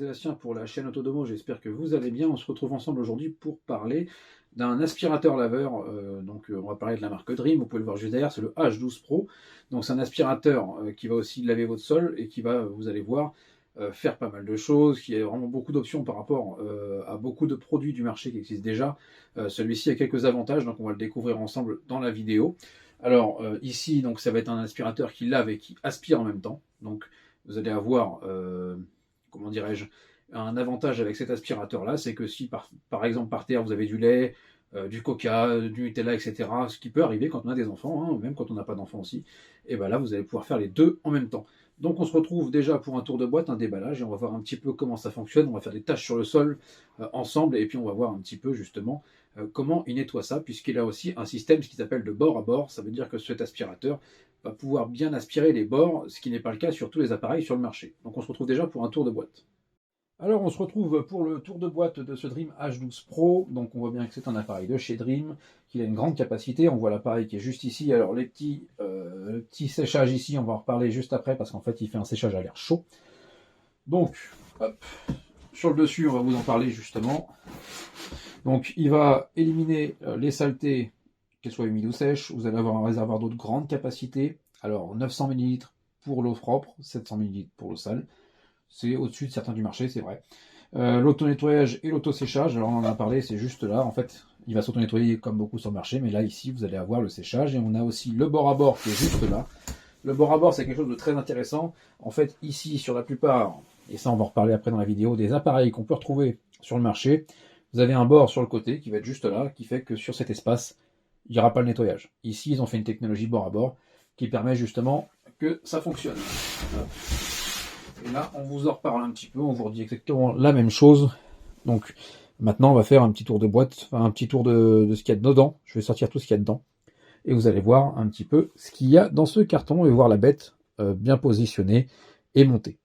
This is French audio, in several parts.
Sébastien pour la chaîne Autodomo, j'espère que vous allez bien. On se retrouve ensemble aujourd'hui pour parler d'un aspirateur laveur. On va parler de la marque Dream, vous pouvez le voir juste derrière, c'est le H12 Pro. Donc c'est un aspirateur qui va aussi laver votre sol et qui va, vous allez voir, faire pas mal de choses, qui a vraiment beaucoup d'options par rapport à beaucoup de produits du marché qui existent déjà. Celui-ci a quelques avantages, donc on va le découvrir ensemble dans la vidéo. Alors ici, donc ça va être un aspirateur qui lave et qui aspire en même temps. Donc vous allez avoir, comment dirais-je, un avantage avec cet aspirateur-là, c'est que si par exemple par terre vous avez du lait, du coca, du Nutella, etc., ce qui peut arriver quand on a des enfants, hein, même quand on n'a pas d'enfants aussi, et bien là vous allez pouvoir faire les deux en même temps. Donc on se retrouve déjà pour un tour de boîte, un déballage, et on va voir un petit peu comment ça fonctionne. On va faire des tâches sur le sol ensemble, et puis on va voir un petit peu justement comment il nettoie ça, puisqu'il a aussi un système ce qui s'appelle de bord à bord. Ça veut dire que cet aspirateur va pouvoir bien aspirer les bords, ce qui n'est pas le cas sur tous les appareils sur le marché. Donc on se retrouve déjà pour un tour de boîte. Alors on se retrouve pour le tour de boîte de ce Dream H12 Pro. Donc on voit bien que c'est un appareil de chez Dream, qu'il a une grande capacité. On voit l'appareil qui est juste ici. Alors les petits séchages ici, on va en reparler juste après parce qu'en fait il fait un séchage à l'air chaud. Donc hop, sur le dessus on va vous en parler justement. Donc il va éliminer les saletés, qu'elles soient humides ou sèches. Vous allez avoir un réservoir d'eau de grande capacité. Alors 900 ml pour l'eau propre, 700 ml pour l'eau sale. C'est au-dessus de certains du marché, c'est vrai. L'auto-nettoyage et l'auto-séchage, alors on en a parlé, c'est juste là. En fait, il va s'auto-nettoyer comme beaucoup sur le marché, mais là, ici, vous allez avoir le séchage. Et on a aussi le bord à bord qui est juste là. Le bord à bord, c'est quelque chose de très intéressant. En fait, ici, sur la plupart, et ça, on va en reparler après dans la vidéo, des appareils qu'on peut retrouver sur le marché, vous avez un bord sur le côté qui va être juste là, qui fait que sur cet espace, il n'y aura pas le nettoyage. Ici, ils ont fait une technologie bord à bord qui permet justement que ça fonctionne. Voilà. Et là, on vous en reparle un petit peu, on vous redit exactement la même chose. Donc, maintenant, on va faire un petit tour de boîte, enfin, un petit tour de ce qu'il y a dedans. Je vais sortir tout ce qu'il y a dedans. Et vous allez voir un petit peu ce qu'il y a dans ce carton et voir la bête bien positionnée et montée.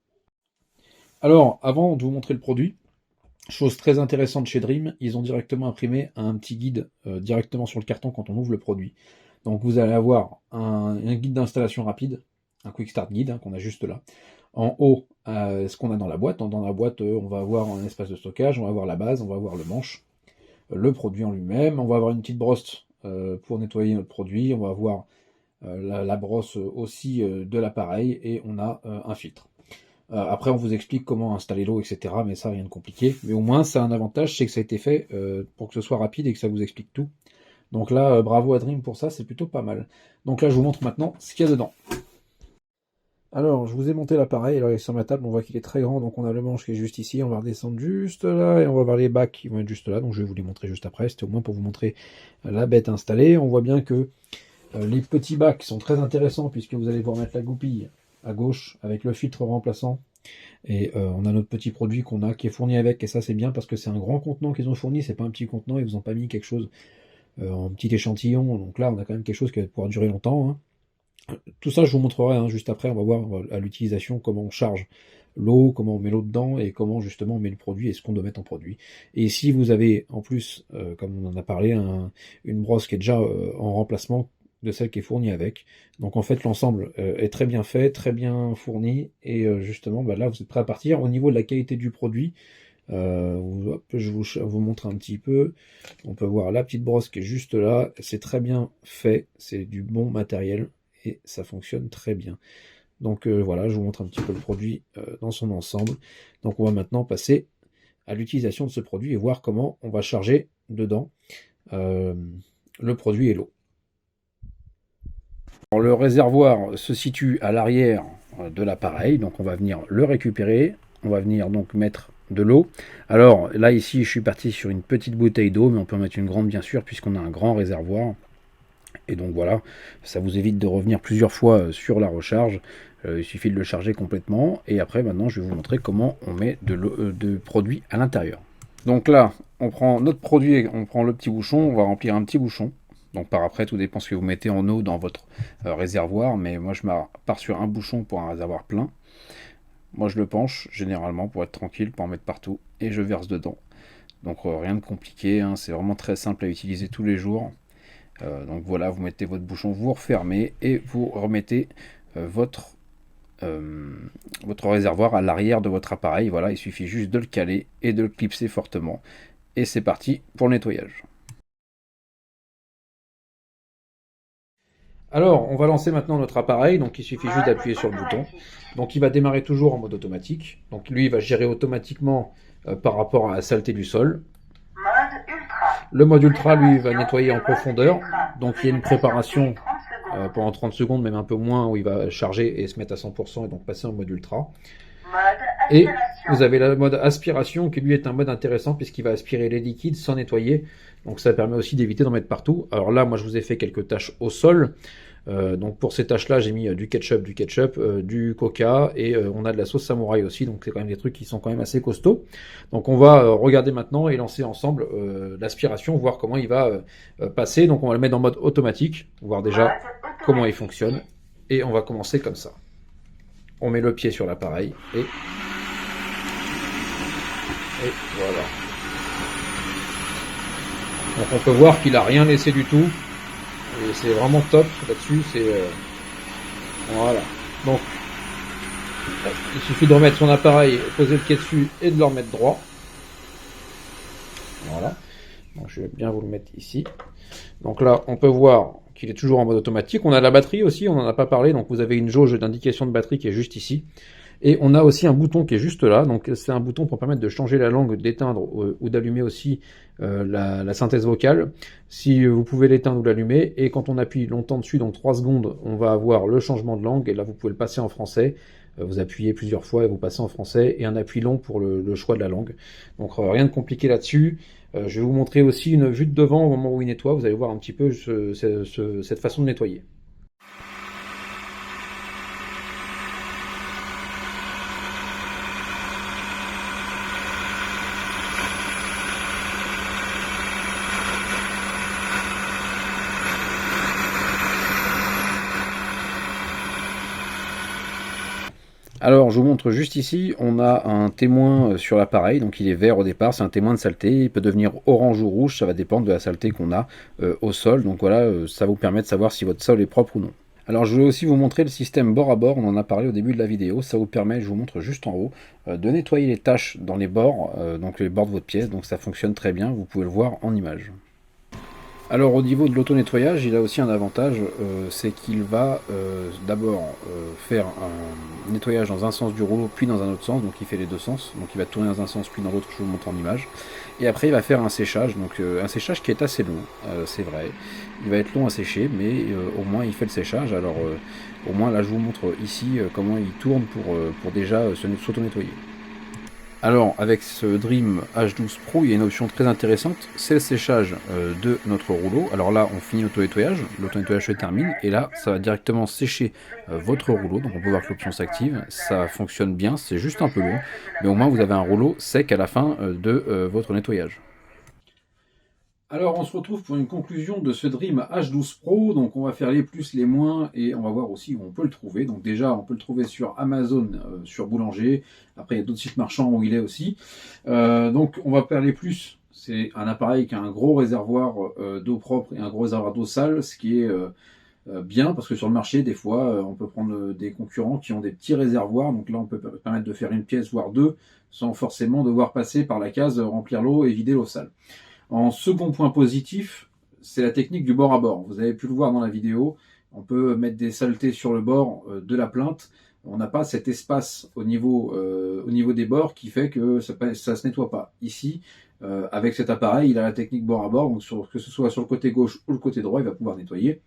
Alors, avant de vous montrer le produit, chose très intéressante chez Dream, ils ont directement imprimé un petit guide directement sur le carton quand on ouvre le produit. Donc, vous allez avoir un guide d'installation rapide, un Quick Start Guide qu'on a juste là. En haut, ce qu'on a dans la boîte. Dans la boîte, on va avoir un espace de stockage, on va avoir la base, on va avoir le manche, le produit en lui-même, on va avoir une petite brosse pour nettoyer notre produit, on va avoir la brosse aussi de l'appareil et on a un filtre. Après, on vous explique comment installer l'eau, etc. Mais ça, rien de compliqué. Mais au moins, ça a un avantage, c'est que ça a été fait pour que ce soit rapide et que ça vous explique tout. Donc là, bravo à Dream pour ça, c'est plutôt pas mal. Donc là, je vous montre maintenant ce qu'il y a dedans. Alors, je vous ai monté l'appareil, alors il est sur ma table, on voit qu'il est très grand, donc on a le manche qui est juste ici, on va redescendre juste là, et on va voir les bacs qui vont être juste là, donc je vais vous les montrer juste après, c'était au moins pour vous montrer la bête installée. On voit bien que les petits bacs sont très intéressants, puisque vous allez pouvoir mettre la goupille à gauche, avec le filtre remplaçant, et on a notre petit produit qu'on a, qui est fourni avec, et ça c'est bien, parce que c'est un grand contenant qu'ils ont fourni, c'est pas un petit contenant, ils vous ont pas mis quelque chose en petit échantillon, donc là on a quand même quelque chose qui va pouvoir durer longtemps, hein. Tout ça, je vous montrerai juste après. On va voir à l'utilisation comment on charge l'eau, comment on met l'eau dedans et comment justement on met le produit et ce qu'on doit mettre en produit. Et si vous avez en plus, comme on en a parlé, une brosse qui est déjà en remplacement de celle qui est fournie avec. Donc en fait, l'ensemble est très bien fait, très bien fourni et justement, là, vous êtes prêt à partir. Au niveau de la qualité du produit, je vous montre un petit peu. On peut voir la petite brosse qui est juste là. C'est très bien fait, c'est du bon matériel. Et ça fonctionne très bien. Donc voilà, je vous montre un petit peu le produit dans son ensemble. Donc on va maintenant passer à l'utilisation de ce produit et voir comment on va charger dedans le produit et l'eau. Le réservoir se situe à l'arrière de l'appareil, donc on va venir le récupérer. On va venir donc mettre de l'eau. Alors là ici je suis parti sur une petite bouteille d'eau, mais on peut en mettre une grande bien sûr puisqu'on a un grand réservoir. Et donc voilà, ça vous évite de revenir plusieurs fois sur la recharge. Il suffit de le charger complètement. Et après, maintenant, je vais vous montrer comment on met de produit à l'intérieur. Donc là, on prend notre produit, on prend le petit bouchon, on va remplir un petit bouchon. Donc par après, tout dépend ce que vous mettez en eau dans votre réservoir. Mais moi, je pars sur un bouchon pour un réservoir plein. Moi, je le penche généralement pour être tranquille, pour en mettre partout. Et je verse dedans. Donc rien de compliqué, hein, c'est vraiment très simple à utiliser tous les jours. Donc voilà, vous mettez votre bouchon, vous refermez et vous remettez votre votre réservoir à l'arrière de votre appareil. Voilà, il suffit juste de le caler et de le clipser fortement. Et c'est parti pour le nettoyage. Alors, on va lancer maintenant notre appareil, donc il suffit juste d'appuyer sur le bouton. Donc il va démarrer toujours en mode automatique. Donc lui, il va gérer automatiquement par rapport à la saleté du sol. Le mode ultra, lui, va nettoyer en profondeur. Donc il y a une préparation pendant 30 secondes, même un peu moins, où il va charger et se mettre à 100% et donc passer en mode ultra. Et vous avez le mode aspiration qui lui est un mode intéressant puisqu'il va aspirer les liquides sans nettoyer. Donc ça permet aussi d'éviter d'en mettre partout. Alors là, moi je vous ai fait quelques tâches au sol. Donc pour ces tâches-là, j'ai mis du ketchup, du coca et on a de la sauce samouraï aussi. Donc c'est quand même des trucs qui sont quand même assez costauds. Donc on va regarder maintenant et lancer ensemble l'aspiration, voir comment il va passer. Donc on va le mettre en mode automatique, voir déjà comment il fonctionne. Et on va commencer comme ça. On met le pied sur l'appareil et voilà. Donc on peut voir qu'il a rien laissé du tout. Et c'est vraiment top là-dessus. Voilà. Donc il suffit de remettre son appareil, poser le pied dessus et de le remettre droit. Voilà. Donc je vais bien vous le mettre ici. Donc là, on peut voir qu'il est toujours en mode automatique. On a la batterie aussi, on n'en a pas parlé. Donc vous avez une jauge d'indication de batterie qui est juste ici. Et on a aussi un bouton qui est juste là, donc c'est un bouton pour permettre de changer la langue, d'éteindre ou d'allumer aussi la synthèse vocale. Si vous pouvez l'éteindre ou l'allumer, et quand on appuie longtemps dessus, donc 3 secondes, on va avoir le changement de langue, et là vous pouvez le passer en français. Vous appuyez plusieurs fois et vous passez en français, et un appui long pour le choix de la langue. Donc rien de compliqué là-dessus. Je vais vous montrer aussi une vue de devant au moment où il nettoie, vous allez voir un petit peu cette façon de nettoyer. Alors, je vous montre juste ici, on a un témoin sur l'appareil, donc il est vert au départ, c'est un témoin de saleté, il peut devenir orange ou rouge, ça va dépendre de la saleté qu'on a au sol, donc voilà, ça vous permet de savoir si votre sol est propre ou non. Alors je voulais aussi vous montrer le système bord à bord, on en a parlé au début de la vidéo, ça vous permet, je vous montre juste en haut, de nettoyer les taches dans les bords, donc les bords de votre pièce, donc ça fonctionne très bien, vous pouvez le voir en image. Alors au niveau de l'auto-nettoyage, il a aussi un avantage, c'est qu'il va d'abord faire un nettoyage dans un sens du rouleau, puis dans un autre sens, donc il fait les deux sens, donc il va tourner dans un sens, puis dans l'autre, je vous montre en image. Et après il va faire un séchage, donc un séchage qui est assez long, c'est vrai. Il va être long à sécher, mais au moins il fait le séchage, alors au moins là je vous montre ici comment il tourne pour déjà s'auto-nettoyer. Alors avec ce Dream H12 Pro, il y a une option très intéressante, c'est le séchage de notre rouleau. Alors là on finit l'auto-nettoyage se termine et là ça va directement sécher votre rouleau. Donc on peut voir que l'option s'active, ça fonctionne bien, c'est juste un peu long, mais au moins vous avez un rouleau sec à la fin de votre nettoyage. Alors on se retrouve pour une conclusion de ce Dream H12 Pro, donc on va faire les plus, les moins, et on va voir aussi où on peut le trouver. Donc déjà on peut le trouver sur Amazon, sur Boulanger, après il y a d'autres sites marchands où il est aussi. Donc on va faire les plus, c'est un appareil qui a un gros réservoir d'eau propre et un gros réservoir d'eau sale, ce qui est bien, parce que sur le marché des fois on peut prendre des concurrents qui ont des petits réservoirs, donc là on peut permettre de faire une pièce voire deux, sans forcément devoir passer par la case remplir l'eau et vider l'eau sale. En second point positif, c'est la technique du bord à bord. Vous avez pu le voir dans la vidéo, on peut mettre des saletés sur le bord de la plainte. On n'a pas cet espace au niveau des bords qui fait que ça se nettoie pas. Ici, avec cet appareil, il a la technique bord à bord, donc que ce soit sur le côté gauche ou le côté droit, il va pouvoir nettoyer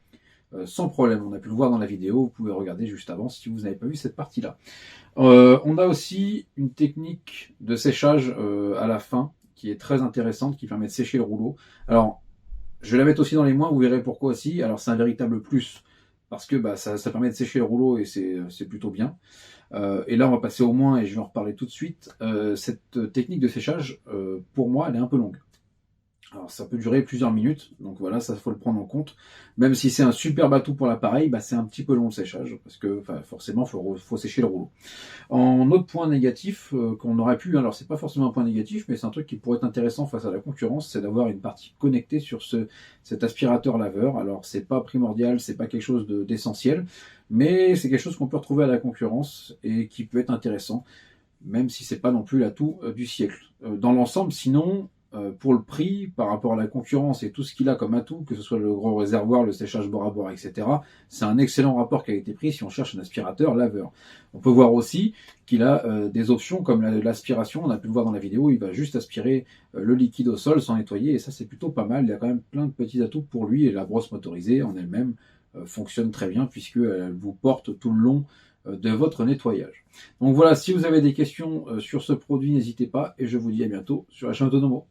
sans problème. On a pu le voir dans la vidéo, vous pouvez regarder juste avant si vous n'avez pas vu cette partie-là. On a aussi une technique de séchage à la fin, qui est très intéressante, qui permet de sécher le rouleau. Alors, je vais la mettre aussi dans les moins, vous verrez pourquoi aussi. Alors, c'est un véritable plus, parce que ça permet de sécher le rouleau et c'est plutôt bien. Et là, on va passer au moins, et je vais en reparler tout de suite. Cette technique de séchage, pour moi, elle est un peu longue. Alors ça peut durer plusieurs minutes, donc voilà, ça faut le prendre en compte. Même si c'est un super atout pour l'appareil, bah, c'est un petit peu long le séchage, parce que forcément faut sécher le rouleau. En autre point négatif qu'on aurait pu, alors c'est pas forcément un point négatif, mais c'est un truc qui pourrait être intéressant face à la concurrence, c'est d'avoir une partie connectée sur cet aspirateur laveur. Alors c'est pas primordial, c'est pas quelque chose d'essentiel, mais c'est quelque chose qu'on peut retrouver à la concurrence et qui peut être intéressant, même si c'est pas non plus l'atout du siècle. Dans l'ensemble, sinon, pour le prix, par rapport à la concurrence et tout ce qu'il a comme atout, que ce soit le gros réservoir, le séchage bord à bord, etc., c'est un excellent rapport qualité-prix si on cherche un aspirateur laveur. On peut voir aussi qu'il a des options comme l'aspiration, on a pu le voir dans la vidéo, il va juste aspirer le liquide au sol sans nettoyer, et ça c'est plutôt pas mal, il y a quand même plein de petits atouts pour lui, et la brosse motorisée en elle-même fonctionne très bien puisqu'elle vous porte tout le long de votre nettoyage. Donc voilà, si vous avez des questions sur ce produit, n'hésitez pas et je vous dis à bientôt sur la chaîne Autonomo.